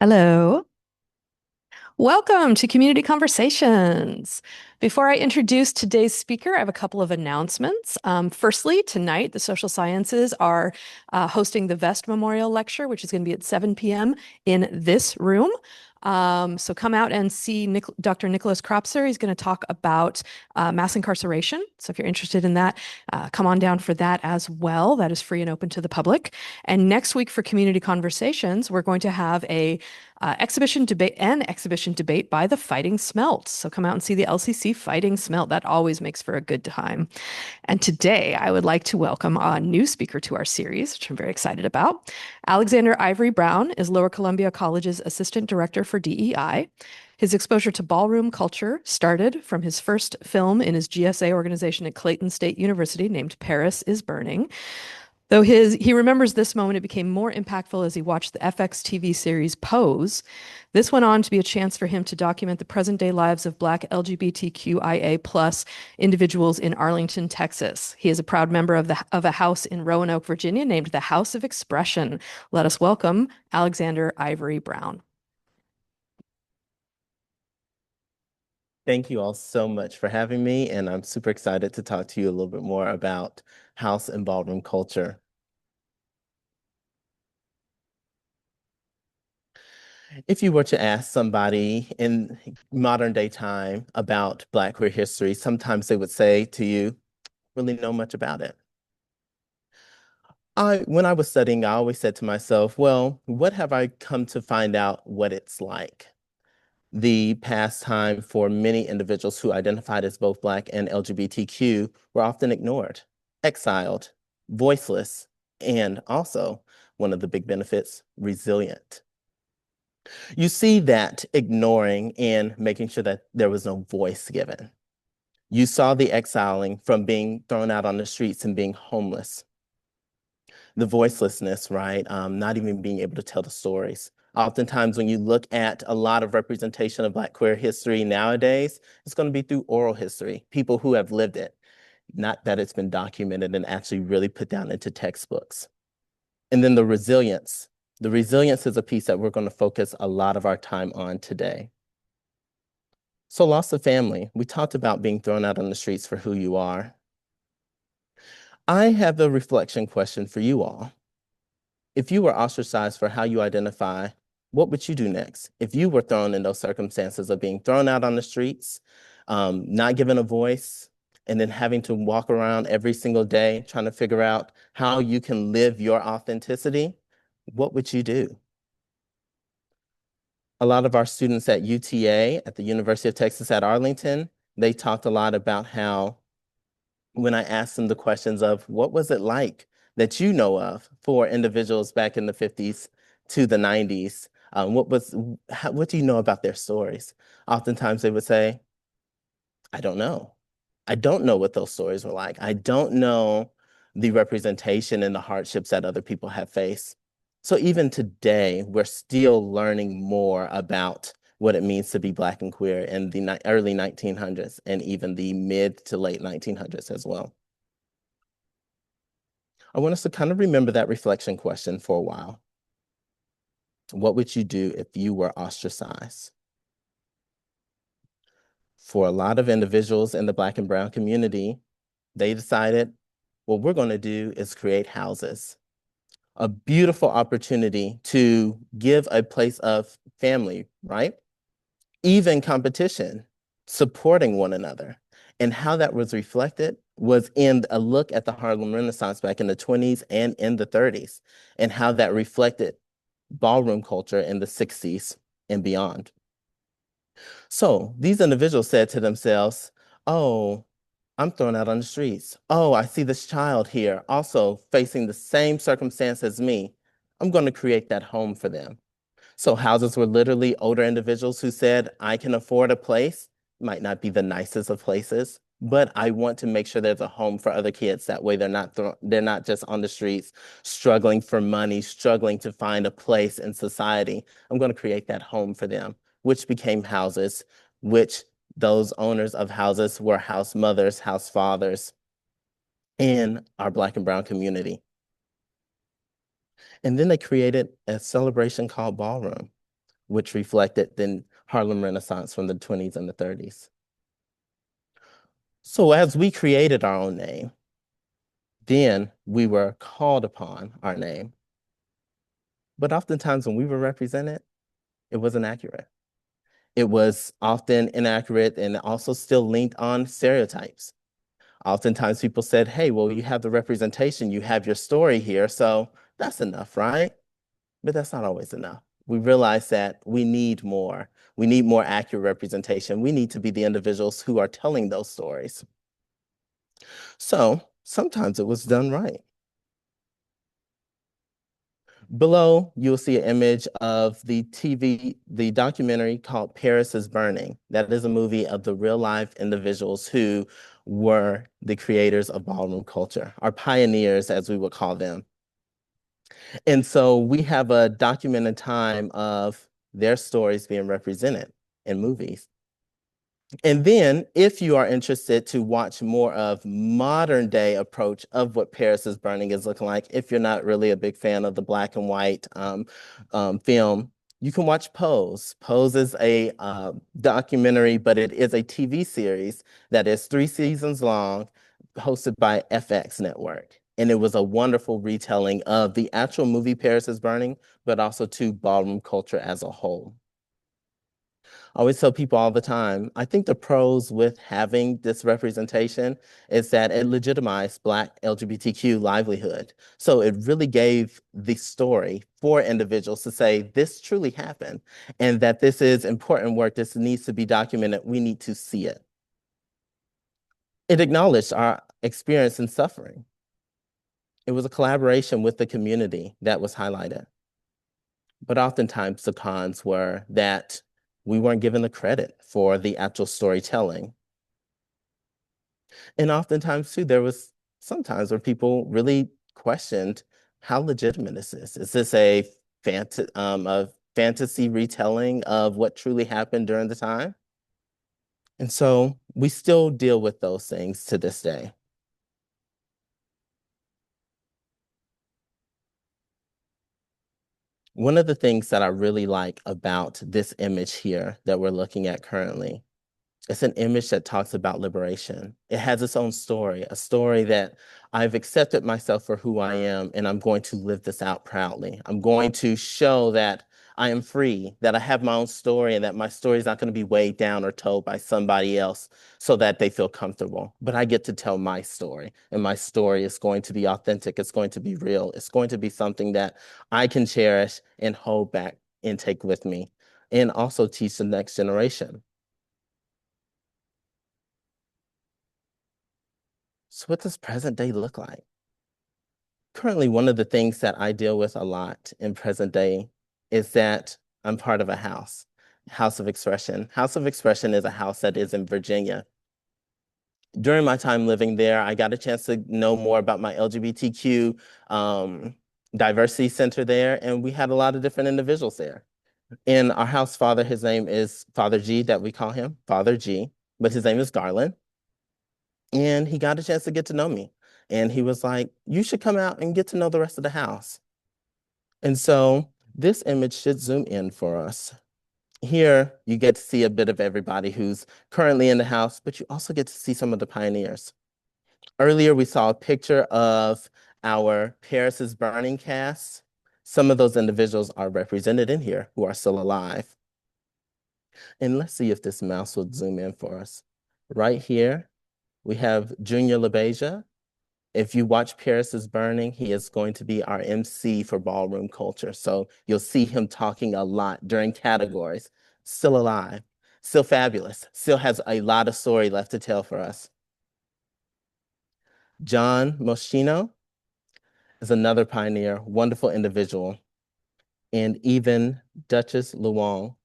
Hello. Welcome to Community Conversations. Before I introduce today's speaker, I have a couple of announcements. Firstly, tonight, the social sciences are hosting the Vest Memorial Lecture, which is going to be at 7 p.m. in this room. So come out and see Dr. Nicholas Kropser. He's going to talk about mass incarceration. So if you're interested in that, come on down for that as well. That is free and open to the public. And next week for Community Conversations, we're going to have exhibition debate by the Fighting Smelt. So come out and see the LCC Fighting Smelt. That always makes for a good time. And today I would like to welcome a new speaker to our series, which I'm very excited about. Alexander Ivory Brown is Lower Columbia College's Assistant Director for DEI. His exposure to ballroom culture started from his first film in his GSA organization at Clayton State University named Paris is Burning. Though he remembers this moment, it became more impactful as he watched the FX TV series Pose. This went on to be a chance for him to document the present day lives of Black LGBTQIA plus individuals in Arlington, Texas. He is a proud member of a house in Roanoke, Virginia, named the House of Expression. Let us welcome Alexander Ivory Brown. Thank you all so much for having me, and I'm super excited to talk to you a little bit more about house and ballroom culture. If you were to ask somebody in modern day time about Black queer history, sometimes they would say to you, really know much about it. When I was studying, I always said to myself, well, what have I come to find out what it's like? The pastime for many individuals who identified as both Black and LGBTQ were often ignored, exiled, voiceless, and also, one of the big benefits, resilient. You see that ignoring and making sure that there was no voice given. You saw the exiling from being thrown out on the streets and being homeless. The voicelessness, right? Not even being able to tell the stories. Oftentimes, when you look at a lot of representation of Black queer history nowadays, it's going to be through oral history, people who have lived it, not that it's been documented and actually really put down into textbooks. And then the resilience. The resilience is a piece that we're going to focus a lot of our time on today. So loss of family. We talked about being thrown out on the streets for who you are. I have a reflection question for you all. If you were ostracized for how you identify, what would you do next? If you were thrown in those circumstances of being thrown out on the streets, not given a voice, and then having to walk around every single day trying to figure out how you can live your authenticity, what would you do? A lot of our students at UTA, at the University of Texas at Arlington, they talked a lot about how when I asked them the questions of what was it like that you know of for individuals back in the 50s to the 90s, what do you know about their stories? Oftentimes they would say, I don't know. I don't know what those stories were like. I don't know the representation and the hardships that other people have faced. So even today, we're still learning more about what it means to be Black and queer in the early 1900s and even the mid to late 1900s as well. I want us to kind of remember that reflection question for a while. What would you do if you were ostracized? For a lot of individuals in the Black and Brown community, they decided, what we're going to do is create houses. A beautiful opportunity to give a place of family, right? Even competition, supporting one another. And how that was reflected was in a look at the Harlem Renaissance back in the 20s and in the 30s, and how that reflected ballroom culture in the 60s and beyond. So these individuals said to themselves, oh, I'm thrown out on the streets. Oh, I see this child here also facing the same circumstance as me. I'm going to create that home for them. So houses were literally older individuals who said, I can afford a place. Might not be the nicest of places, but I want to make sure there's a home for other kids. That way they're not just on the streets, struggling for money, struggling to find a place in society. I'm going to create that home for them, which became houses, which those owners of houses were house mothers, house fathers in our Black and Brown community. And then they created a celebration called Ballroom. which reflected the Harlem Renaissance from the 20s and the 30s. So as we created our own name, then we were called upon our name. But oftentimes when we were represented, it wasn't accurate. It was often inaccurate and also still linked on stereotypes. Oftentimes people said, hey, well, you have the representation, you have your story here, so that's enough, right? But that's not always enough. We realize that we need more. We need more accurate representation. We need to be the individuals who are telling those stories. So sometimes it was done right. Below, you'll see an image of the documentary called Paris is Burning. That is a movie of the real life individuals who were the creators of ballroom culture, our pioneers, as we would call them. And so we have a documented time of their stories being represented in movies. And then if you are interested to watch more of modern day approach of what Paris is Burning is looking like, if you're not really a big fan of the black and white film, you can watch Pose. Pose is a documentary, but it is a TV series that is 3 seasons long, hosted by FX Network. And it was a wonderful retelling of the actual movie Paris is Burning, but also to ballroom culture as a whole. I always tell people all the time, I think the pros with having this representation is that it legitimized Black LGBTQ livelihood. So it really gave the story for individuals to say, this truly happened, and that this is important work, this needs to be documented, we need to see it. It acknowledged our experience in suffering. It was a collaboration with the community that was highlighted. But oftentimes the cons were that we weren't given the credit for the actual storytelling. And oftentimes too, there was sometimes where people really questioned how legitimate is this? Is this a fantasy retelling of what truly happened during the time? And so we still deal with those things to this day. One of the things that I really like about this image here that we're looking at currently, it's an image that talks about liberation. It has its own story, a story that I've accepted myself for who I am, and I'm going to live this out proudly. I'm going to show that I am free, that I have my own story, and that my story is not going to be weighed down or told by somebody else so that they feel comfortable. But I get to tell my story, and my story is going to be authentic. It's going to be real. It's going to be something that I can cherish and hold back and take with me, and also teach the next generation. So what does present day look like? Currently, one of the things that I deal with a lot in present day is that I'm part of a House of Expression. House of Expression is a house that is in Virginia. During my time living there, I got a chance to know more about my LGBTQ diversity center there, and we had a lot of different individuals there. And our house father, his name is Father G, that we call him, Father G, but his name is Garland. And he got a chance to get to know me. And he was like, you should come out and get to know the rest of the house. And so this image should zoom in for us. Here, you get to see a bit of everybody who's currently in the house, but you also get to see some of the pioneers. Earlier, we saw a picture of our Paris is Burning cast. Some of those individuals are represented in here who are still alive. And let's see if this mouse will zoom in for us. Right here, we have Junior LaBeija. If you watch Paris is Burning, he is going to be our MC for ballroom culture. So you'll see him talking a lot during categories. Still alive, still fabulous, still has a lot of story left to tell for us. John Moschino is another pioneer, wonderful individual. And even Duchess Luong.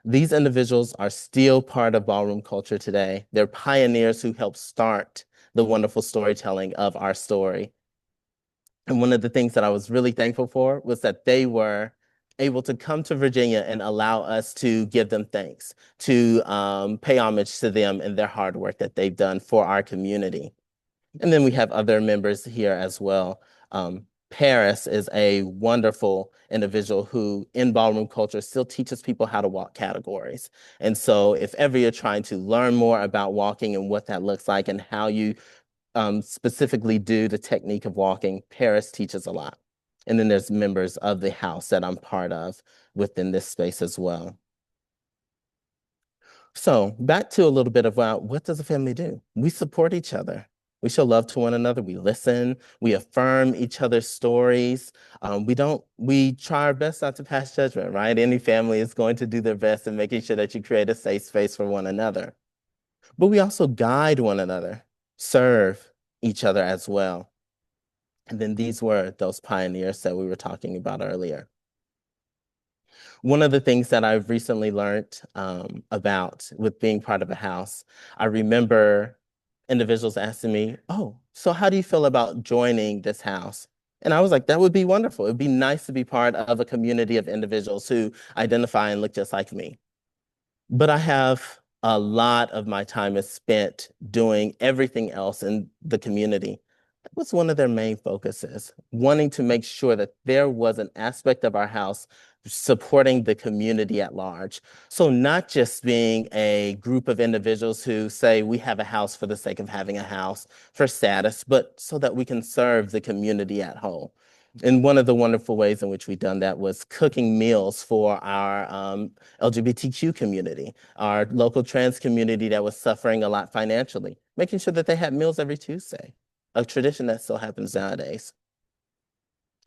These individuals are still part of ballroom culture today. They're pioneers who helped start the wonderful storytelling of our story. And one of the things that I was really thankful for was that they were able to come to Virginia and allow us to give them thanks, to pay homage to them and their hard work that they've done for our community. And then we have other members here as well. Paris is a wonderful individual who, in ballroom culture, still teaches people how to walk categories. And so, if ever you're trying to learn more about walking and what that looks like and how you specifically do the technique of walking, Paris teaches a lot. And then there's members of the house that I'm part of within this space as well. So back to a little bit about what does a family do? We support each other. We show love to one another. We listen. We affirm each other's stories. We try our best not to pass judgment, right? Any family is going to do their best in making sure that you create a safe space for one another. But we also guide one another, serve each other as well. And then these were those pioneers that we were talking about earlier. One of the things that I've recently learned about with being part of a house, I remember individuals asking me, "Oh, so how do you feel about joining this house?" And I was like, that would be wonderful. It'd be nice to be part of a community of individuals who identify and look just like me. But I have a lot of my time is spent doing everything else in the community. That was one of their main focuses, wanting to make sure that there was an aspect of our house supporting the community at large. So not just being a group of individuals who say we have a house for the sake of having a house for status, but so that we can serve the community at whole. And one of the wonderful ways in which we've done that was cooking meals for our LGBTQ community, our local trans community that was suffering a lot financially, making sure that they had meals every Tuesday, a tradition that still happens nowadays.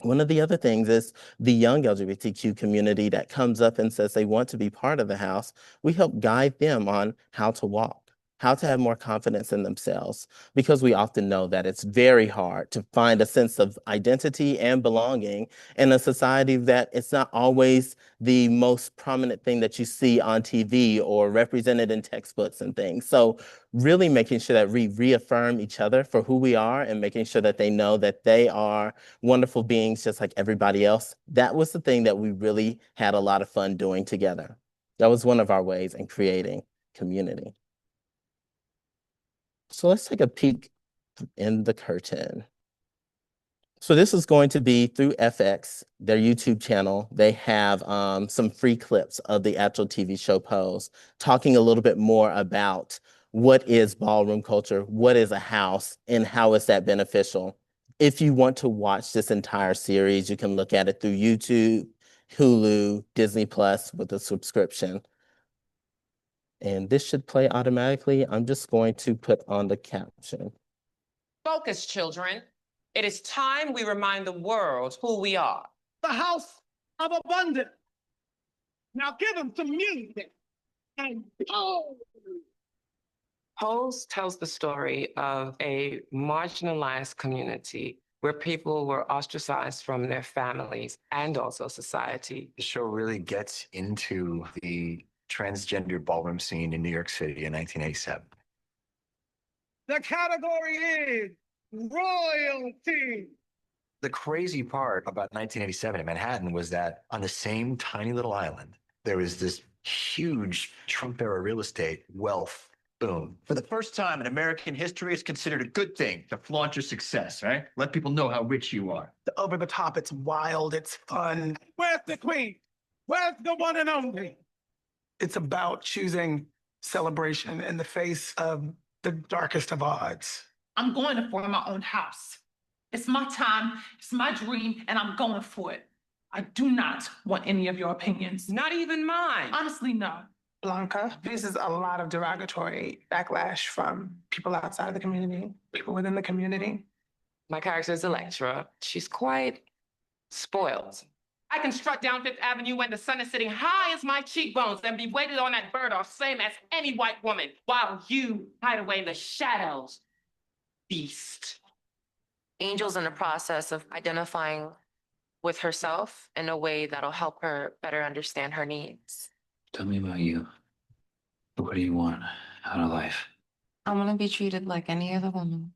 One of the other things is the young LGBTQ community that comes up and says they want to be part of the house. We help guide them on how to walk, how to have more confidence in themselves, because we often know that it's very hard to find a sense of identity and belonging in a society that it's not always the most prominent thing that you see on TV or represented in textbooks and things. So really making sure that we reaffirm each other for who we are and making sure that they know that they are wonderful beings just like everybody else. That was the thing that we really had a lot of fun doing together. That was one of our ways in creating community. So let's take a peek in the curtain. So this is going to be through FX, their YouTube channel. They have some free clips of the actual TV show Pose, talking a little bit more about what is ballroom culture, what is a house, and how is that beneficial. If you want to watch this entire series, you can look at it through YouTube, Hulu, Disney Plus with a subscription. And this should play automatically. I'm just going to put on the caption. Focus, children. It is time we remind the world who we are. The house of abundance. Now give them some music. And oh! Pose tells the story of a marginalized community where people were ostracized from their families and also society. The show really gets into the transgender ballroom scene in New York City in 1987. The category is royalty. The crazy part about 1987 in Manhattan was that on the same tiny little island, there was this huge Trump era real estate wealth boom. For the first time in American history, it's considered a good thing to flaunt your success, right? Let people know how rich you are. Over the top, it's wild, it's fun. Where's the queen? Where's the one and only? It's about choosing celebration in the face of the darkest of odds. I'm going to form my own house. It's my time, it's my dream, and I'm going for it. I do not want any of your opinions. Not even mine. Honestly, no. Blanca faces a lot of derogatory backlash from people outside of the community, people within the community. My character is Electra. She's quite spoiled. I can strut down Fifth Avenue when the sun is sitting high as my cheekbones and be waited on at Bergdorf, same as any white woman, while you hide away in the shadows. Beast. Angel's in the process of identifying with herself in a way that'll help her better understand her needs. Tell me about you. What do you want out of life? I want to be treated like any other woman.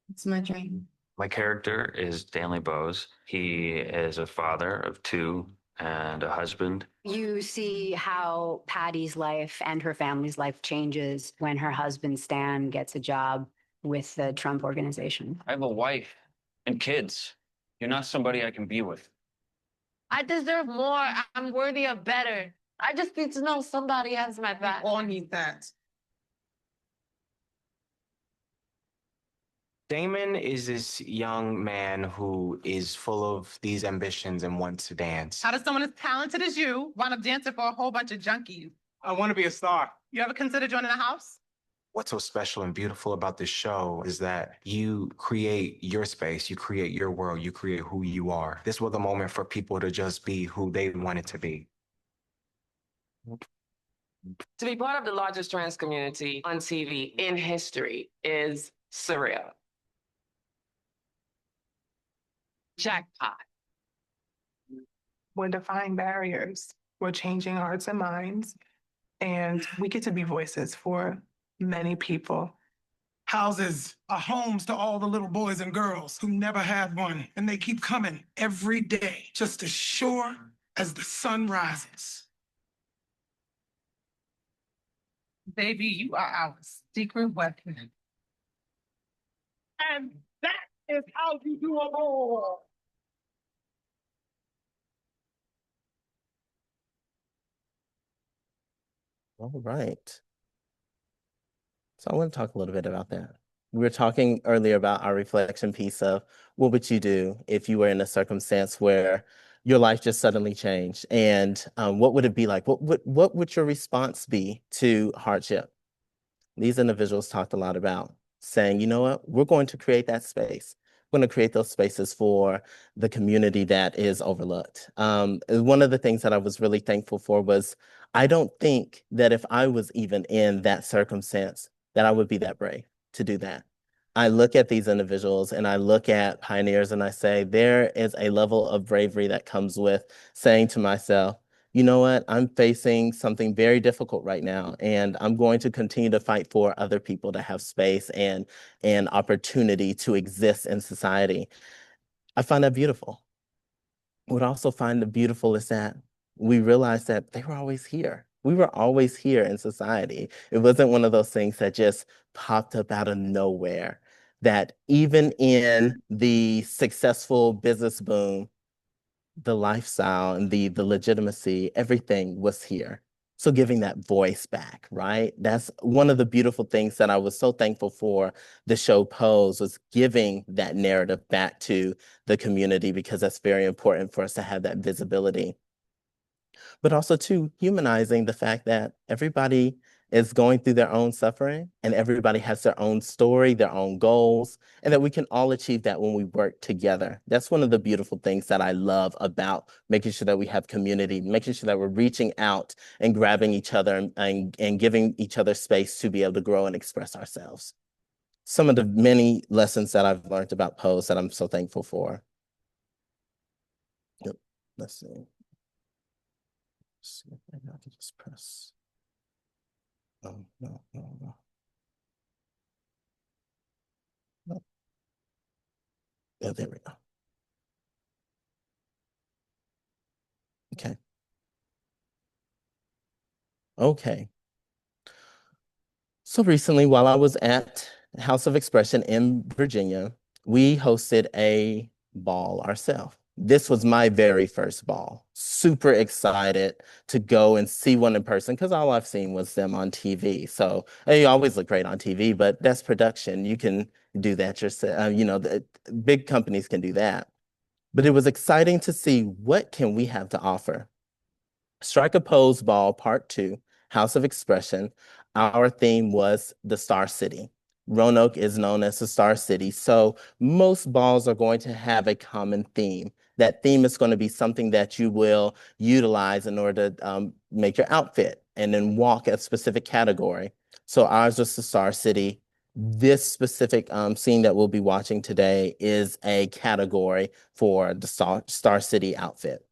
It's my dream. My character is Stanley Bowes. He is a father of two and a husband. You see how Patty's life and her family's life changes when her husband Stan gets a job with the Trump organization. I have a wife and kids. You're not somebody I can be with. I deserve more. I'm worthy of better. I just need to know somebody has my back. All need that. Damon is this young man who is full of these ambitions and wants to dance. How does someone as talented as you wind up dancing for a whole bunch of junkies? I want to be a star. You ever consider joining a house? What's so special and beautiful about this show is that you create your space, you create your world, you create who you are. This was a moment for people to just be who they wanted to be. To be part of the largest trans community on TV in history is surreal. Jackpot. We're defying barriers. We're changing hearts and minds. And we get to be voices for many people. Houses are homes to all the little boys and girls who never had one. And they keep coming every day, just as sure as the sun rises. Baby, you are our secret weapon. And that is how you do a war. All right. So I want to talk a little bit about that. We were talking earlier about our reflection piece of what would you do if you were in a circumstance where your life just suddenly changed, and what would it be like? What would your response be to hardship? These individuals talked a lot about saying, you know what, we're going to create that space. We're going to create those spaces for the community that is overlooked. One of the things that I was really thankful for was, I don't think that if I was even in that circumstance, that I would be that brave to do that. I look at these individuals and I look at pioneers and I say, there is a level of bravery that comes with saying to myself, you know what, I'm facing something very difficult right now, and I'm going to continue to fight for other people to have space and opportunity to exist in society. I find that beautiful. What I also find beautiful is that we realize that they were always here. We were always here in society. It wasn't one of those things that just popped up out of nowhere, that even in the successful business boom, the lifestyle and the legitimacy, everything was here. So giving that voice back, right? That's one of the beautiful things that I was so thankful for the show Pose, was giving that narrative back to the community, because that's very important for us to have that visibility. But also too, humanizing the fact that everybody is going through their own suffering and everybody has their own story, their own goals, and that we can all achieve that when we work together. That's one of the beautiful things that I love about making sure that we have community, making sure that we're reaching out and grabbing each other and giving each other space to be able to grow and express ourselves. Some of the many lessons that I've learned about Pose that I'm so thankful for. Yep. Let's see. Maybe I can just press. Oh, no. Yeah, there we go. Okay. Okay. So recently, while I was at House of Expression in Virginia, we hosted a ball ourselves. This was my very first ball. Super excited to go and see one in person, because all I've seen was them on TV. So you always look great on TV, but that's production. You can do that yourself. The big companies can do that. But it was exciting to see, what can we have to offer? Strike a Pose Ball Part 2, House of Expression. Our theme was the Star City. Roanoke is known as the Star City, so most balls are going to have a common theme. That theme is going to be something that you will utilize in order to make your outfit and then walk a specific category. So ours was the Star City. This specific scene that we'll be watching today is a category for the Star City outfit.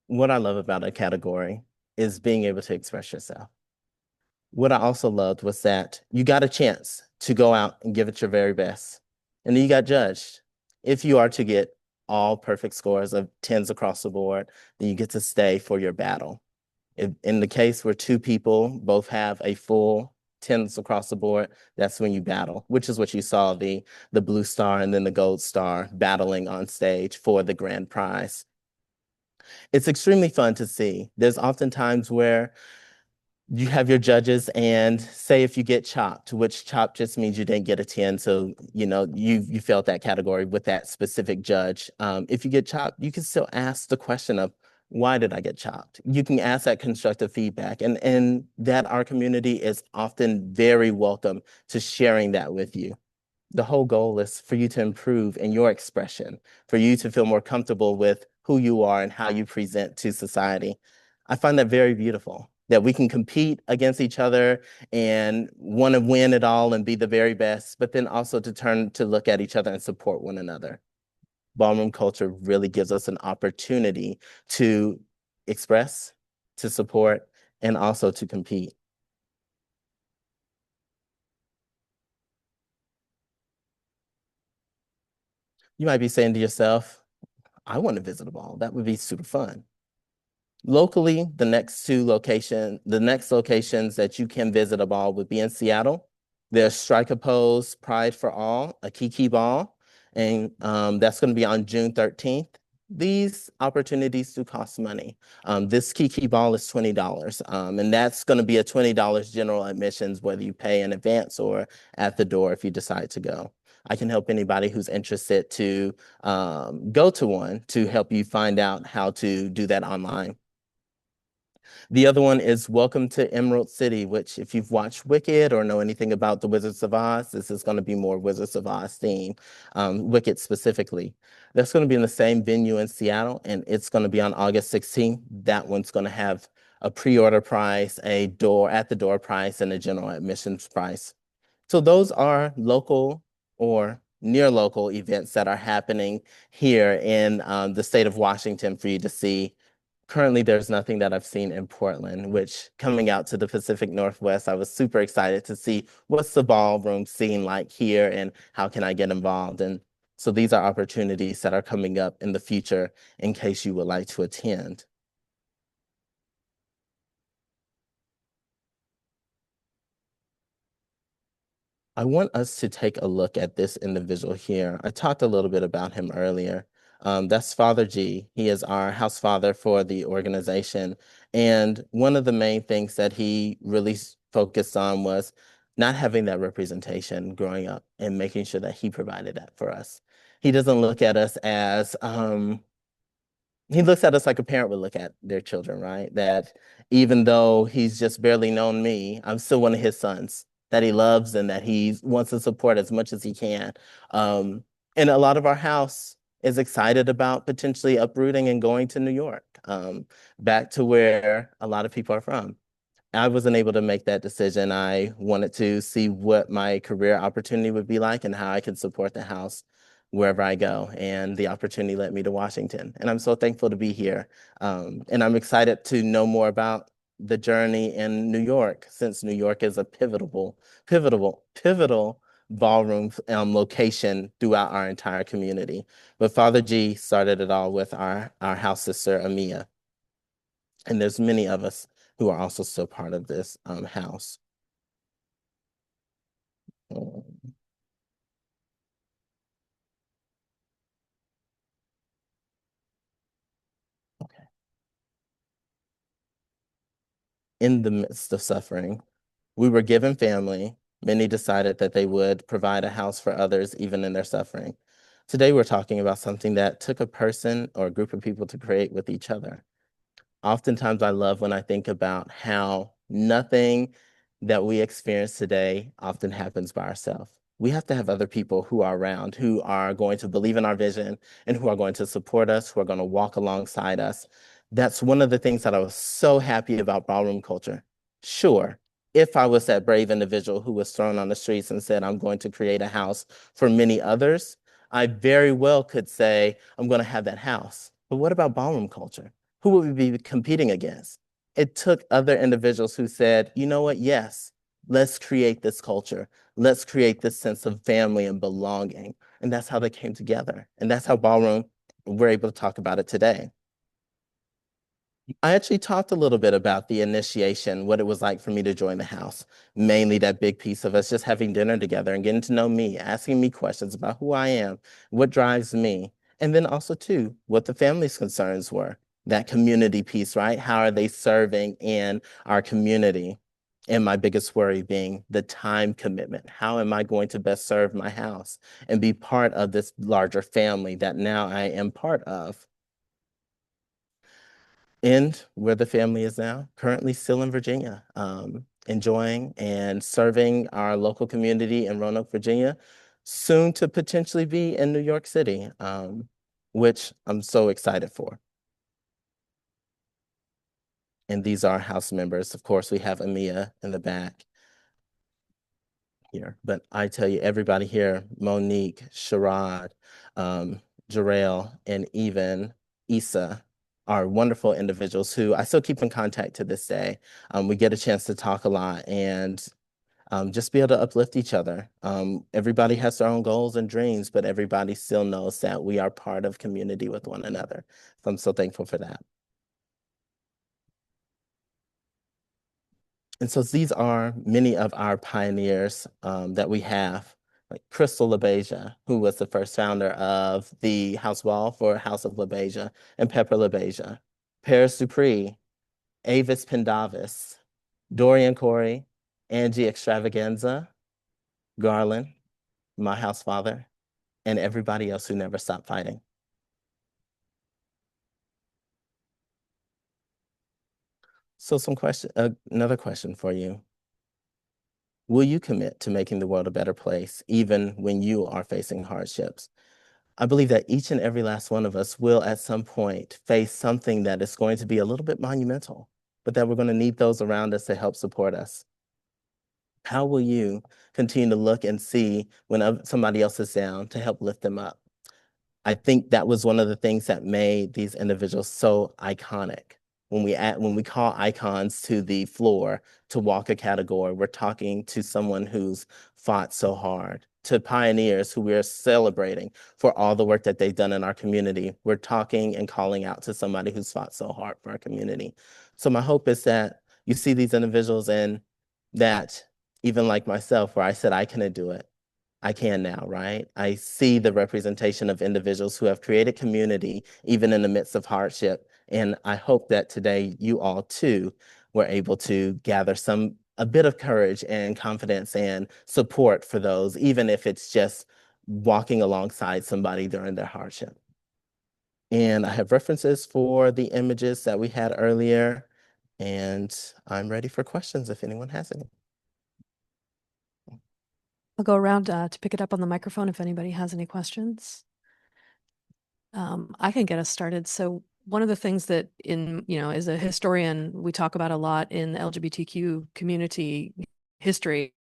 What I love about a category is being able to express yourself. What I also loved was that you got a chance to go out and give it your very best. And then you got judged. If you are to get all perfect scores of 10s across the board, then you get to stay for your battle. If, in the case where two people both have a full 10s across the board, that's when you battle, which is what you saw, the blue star and then the gold star battling on stage for the grand prize. It's extremely fun to see. There's often times where you have your judges and say if you get chopped, which chopped just means you didn't get a 10. So, you know, you failed that category with that specific judge. If you get chopped, you can still ask the question of, why did I get chopped? You can ask that constructive feedback, and that our community is often very welcome to sharing that with you. The whole goal is for you to improve in your expression, for you to feel more comfortable with who you are and how you present to society. I find that very beautiful, that we can compete against each other and want to win it all and be the very best, but then also to turn to look at each other and support one another. Ballroom culture really gives us an opportunity to express, to support, and also to compete. You might be saying to yourself, I want to visit a ball. That would be super fun. Locally, the next locations that you can visit a ball would be in Seattle. There's Strike a Pose Pride for All, a Kiki Ball, and that's going to be on June 13th. These opportunities do cost money. This Kiki Ball is $20, and that's going to be a $20 general admissions, whether you pay in advance or at the door if you decide to go. I can help anybody who's interested to go to one to help you find out how to do that online. The other one is Welcome to Emerald City, which if you've watched Wicked or know anything about the Wizards of Oz, this is going to be more Wizards of Oz theme, Wicked specifically. That's going to be in the same venue in Seattle, and it's going to be on August 16th. That one's going to have a pre-order price, a at-the-door price, and a general admissions price. So those are local or near local events that are happening here in the state of Washington for you to see. Currently, there's nothing that I've seen in Portland, which coming out to the Pacific Northwest, I was super excited to see what's the ballroom scene like here and how can I get involved. And so these are opportunities that are coming up in the future in case you would like to attend. I want us to take a look at this individual here. I talked a little bit about him earlier. That's Father G. He is our house father for the organization. And one of the main things that he really focused on was not having that representation growing up and making sure that he provided that for us. He doesn't look at us as, he looks at us like a parent would look at their children, right? That even though he's just barely known me, I'm still one of his sons that he loves and that he wants to support as much as he can. And a lot of our house is excited about potentially uprooting and going to New York, back to where a lot of people are from. I wasn't able to make that decision. I wanted to see what my career opportunity would be like and how I could support the house wherever I go. And the opportunity led me to Washington. And I'm so thankful to be here. And I'm excited to know more about the journey in New York, since New York is a pivotal ballroom location throughout our entire community. But Father G started it all with our house sister, Amia. And there's many of us who are also still part of this house. Okay. In the midst of suffering, we were given family. Many decided that they would provide a house for others, even in their suffering. Today, we're talking about something that took a person or a group of people to create with each other. Oftentimes, I love when I think about how nothing that we experience today often happens by ourselves. We have to have other people who are around, who are going to believe in our vision and who are going to support us, who are going to walk alongside us. That's one of the things that I was so happy about ballroom culture. Sure, if I was that brave individual who was thrown on the streets and said, I'm going to create a house for many others, I very well could say, I'm going to have that house. But what about ballroom culture? Who would we be competing against? It took other individuals who said, you know what? Yes, let's create this culture. Let's create this sense of family and belonging. And that's how they came together. And that's how ballroom, we're able to talk about it today. I actually talked a little bit about the initiation, what it was like for me to join the house. Mainly that big piece of us just having dinner together and getting to know me, asking me questions about who I am, what drives me. And then also too, what the family's concerns were. That community piece, right? How are they serving in our community? And my biggest worry being the time commitment. How am I going to best serve my house and be part of this larger family that now I am part of? And where the family is now, currently still in Virginia, enjoying and serving our local community in Roanoke, Virginia, soon to potentially be in New York City, which I'm so excited for. And these are house members. Of course, we have Amia in the back here. But I tell you, everybody here, Monique, Sherrod, Jarrell, and even Issa are wonderful individuals who I still keep in contact to this day. We get a chance to talk a lot and just be able to uplift each other. Everybody has their own goals and dreams, but everybody still knows that we are part of community with one another. So I'm so thankful for that. And so these are many of our pioneers that we have, like Crystal LaBeija, who was the first founder of the house ball for House of LaBeija, and Pepper LaBeija, Paris Dupree, Avis Pendavis, Dorian Corey, Angie Extravaganza, Garland, my house father, and everybody else who never stopped fighting. So another question for you. Will you commit to making the world a better place, even when you are facing hardships? I believe that each and every last one of us will at some point face something that is going to be a little bit monumental, but that we're going to need those around us to help support us. How will you continue to look and see when somebody else is down to help lift them up? I think that was one of the things that made these individuals so iconic. When we call icons to the floor to walk a category, we're talking to someone who's fought so hard, to pioneers who we're celebrating for all the work that they've done in our community. We're talking and calling out to somebody who's fought so hard for our community. So my hope is that you see these individuals and that even like myself, where I said I couldn't do it, I can now, right? I see the representation of individuals who have created community even in the midst of hardship. And I hope that today you all too were able to gather a bit of courage and confidence and support for those, even if it's just walking alongside somebody during their hardship. And I have references for the images that we had earlier, and I'm ready for questions if anyone has any. I'll go around to pick it up on the microphone if anybody has any questions. I can get us started. So one of the things that as a historian, we talk about a lot in the LGBTQ community history,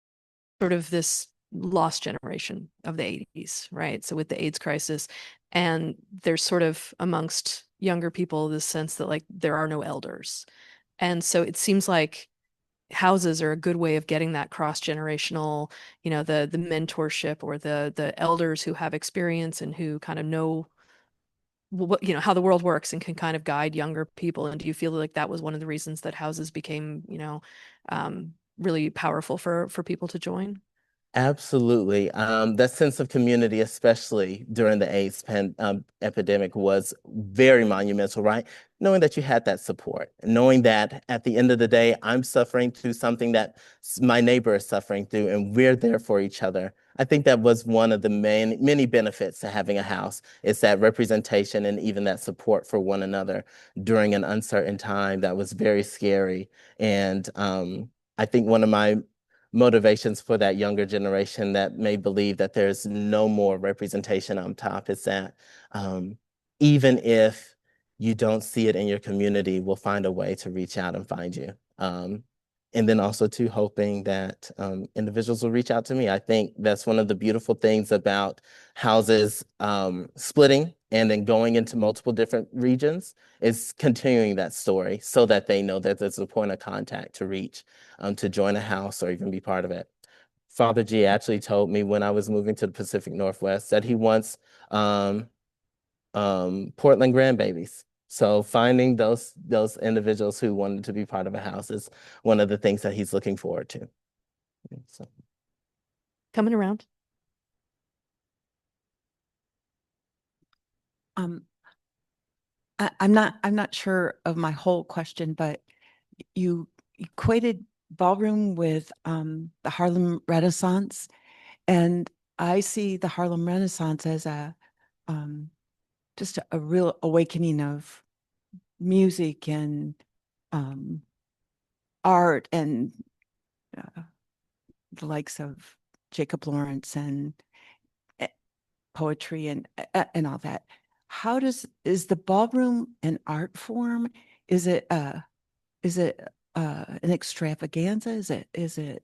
sort of this lost generation of the 80s, right? So with the AIDS crisis, and there's sort of amongst younger people this sense that like there are no elders. And so it seems like houses are a good way of getting that cross-generational, the mentorship or the elders who have experience and who kind of know what, how the world works and can kind of guide younger people. And do you feel like that was one of the reasons that houses became, really powerful for people to join? Absolutely. That sense of community, especially during the AIDS epidemic, was very monumental, right? Knowing that you had that support, knowing that at the end of the day, I'm suffering through something that my neighbor is suffering through, and we're there for each other. I think that was one of the many benefits to having a house, is that representation and even that support for one another during an uncertain time that was very scary. And I think one of my motivations for that younger generation that may believe that there's no more representation on top is that even if you don't see it in your community, we'll find a way to reach out and find you. And then also too, hoping that individuals will reach out to me. I think that's one of the beautiful things about houses splitting and then going into multiple different regions, is continuing that story so that they know that there's a point of contact to reach, to join a house or even be part of it. Father G actually told me when I was moving to the Pacific Northwest that he wants Portland grandbabies. So finding those individuals who wanted to be part of a house is one of the things that he's looking forward to. So. Coming around. I'm not sure of my whole question, but you equated ballroom with the Harlem Renaissance, and I see the Harlem Renaissance as a just a real awakening of music and art and the likes of Jacob Lawrence and poetry and all that. Is the ballroom an art form? Is it an extravaganza? Is it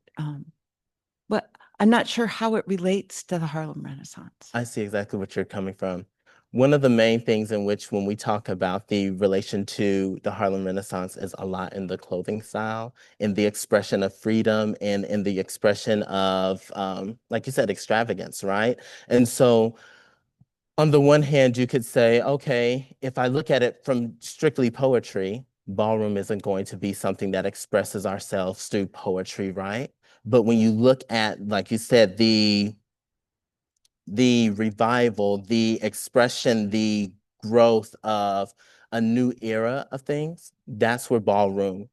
but I'm not sure how it relates to the Harlem Renaissance. I see exactly what you're coming from. One of the main things in which when we talk about the relation to the Harlem Renaissance is a lot in the clothing style, in the expression of freedom, and in the expression of, like you said, extravagance, right? And so on the one hand, you could say, okay, if I look at it from strictly poetry, ballroom isn't going to be something that expresses ourselves through poetry, right? But when you look at, like you said, the revival, the expression, the growth of a new era of things, that's where ballroom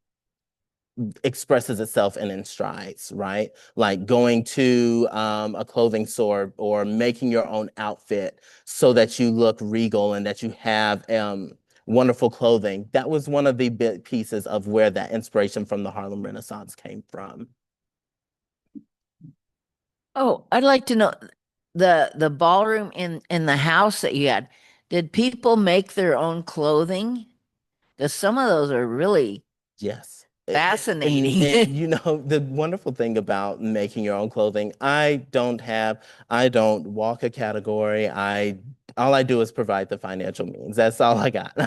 expresses itself and in strides, right? Like going to a clothing store or making your own outfit so that you look regal and that you have wonderful clothing. That was one of the big pieces of where that inspiration from the Harlem Renaissance came from. Oh, I'd like to know the ballroom in the house that you had. Did people make their own clothing? Because some of those are really Yes. Fascinating. You know, the wonderful thing about making your own clothing, I don't walk a category. All I do is provide the financial means. That's all I got.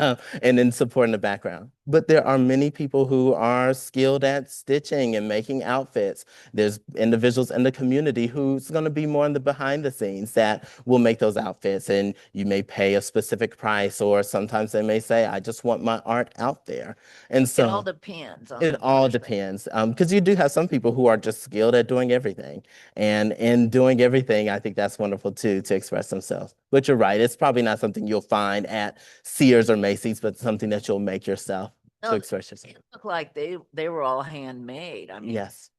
And then support in the background. But there are many people who are skilled at stitching and making outfits. There's individuals in the community who's going to be more in the behind the scenes that will make those outfits. And you may pay a specific price, or sometimes they may say, I just want my art out there. And so It all depends on it the all person. depends, because you do have some people who are just skilled at doing everything, and in doing everything, I think that's wonderful too, to express themselves. But you're right; it's probably not something you'll find at Sears or Macy's, but something that you'll make yourself No, to express yourself. It looked like they were all handmade. I mean, Yes,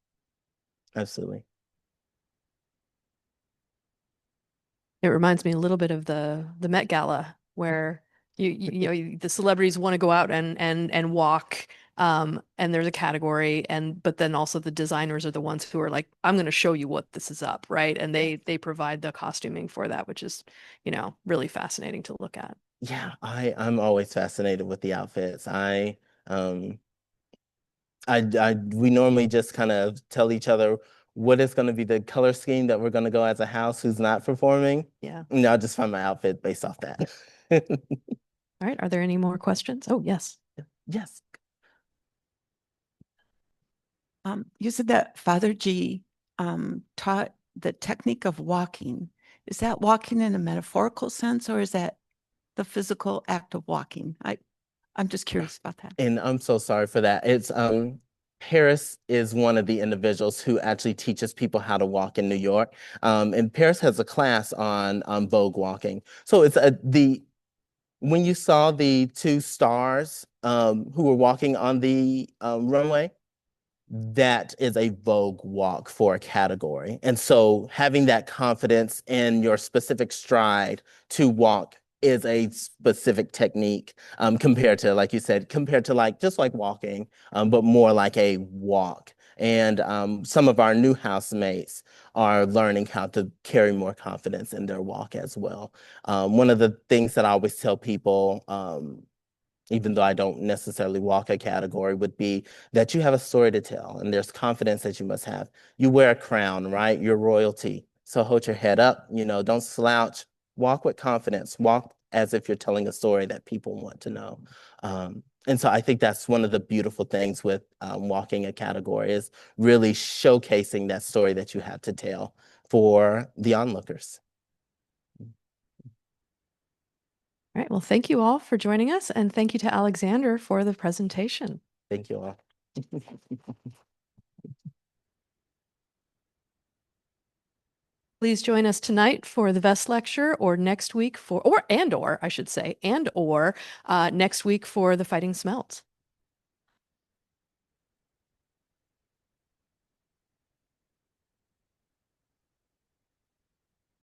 absolutely. It reminds me a little bit of the Met Gala, where the celebrities want to go out and walk, and there's a category, but then also the designers are the ones who are like, I'm going to show you what this is up, right? And they provide the costuming for that, which is, really fascinating to look at. Yeah, I'm always fascinated with the outfits. We normally just kind of tell each other what is going to be the color scheme that we're going to go as a house who's not performing. Yeah. And I'll just find my outfit based off that. All right. Are there any more questions? Oh, yes. Yes. You said that Father G taught the technique of walking. Is that walking in a metaphorical sense, or is that the physical act of walking? I'm just curious about that. And I'm so sorry for that. It's Paris is one of the individuals who actually teaches people how to walk in New York. And Paris has a class on Vogue walking. So it's when you saw the two stars who were walking on the runway, that is a Vogue walk for a category. And so having that confidence in your specific stride to walk is a specific technique compared to, like you said, just like walking, but more like a walk. And some of our new housemates are learning how to carry more confidence in their walk as well. One of the things that I always tell people, even though I don't necessarily walk a category, would be that you have a story to tell, and there's confidence that you must have. You wear a crown, right? You're royalty. So hold your head up, don't slouch. Walk with confidence. Walk as if you're telling a story that people want to know. And so I think that's one of the beautiful things with walking a category, is really showcasing that story that you have to tell for the onlookers. All right. Well, thank you all for joining us, and thank you to Alexander for the presentation. Thank you all. Please join us tonight for the VEST lecture, or next week next week for the Fighting Smelts.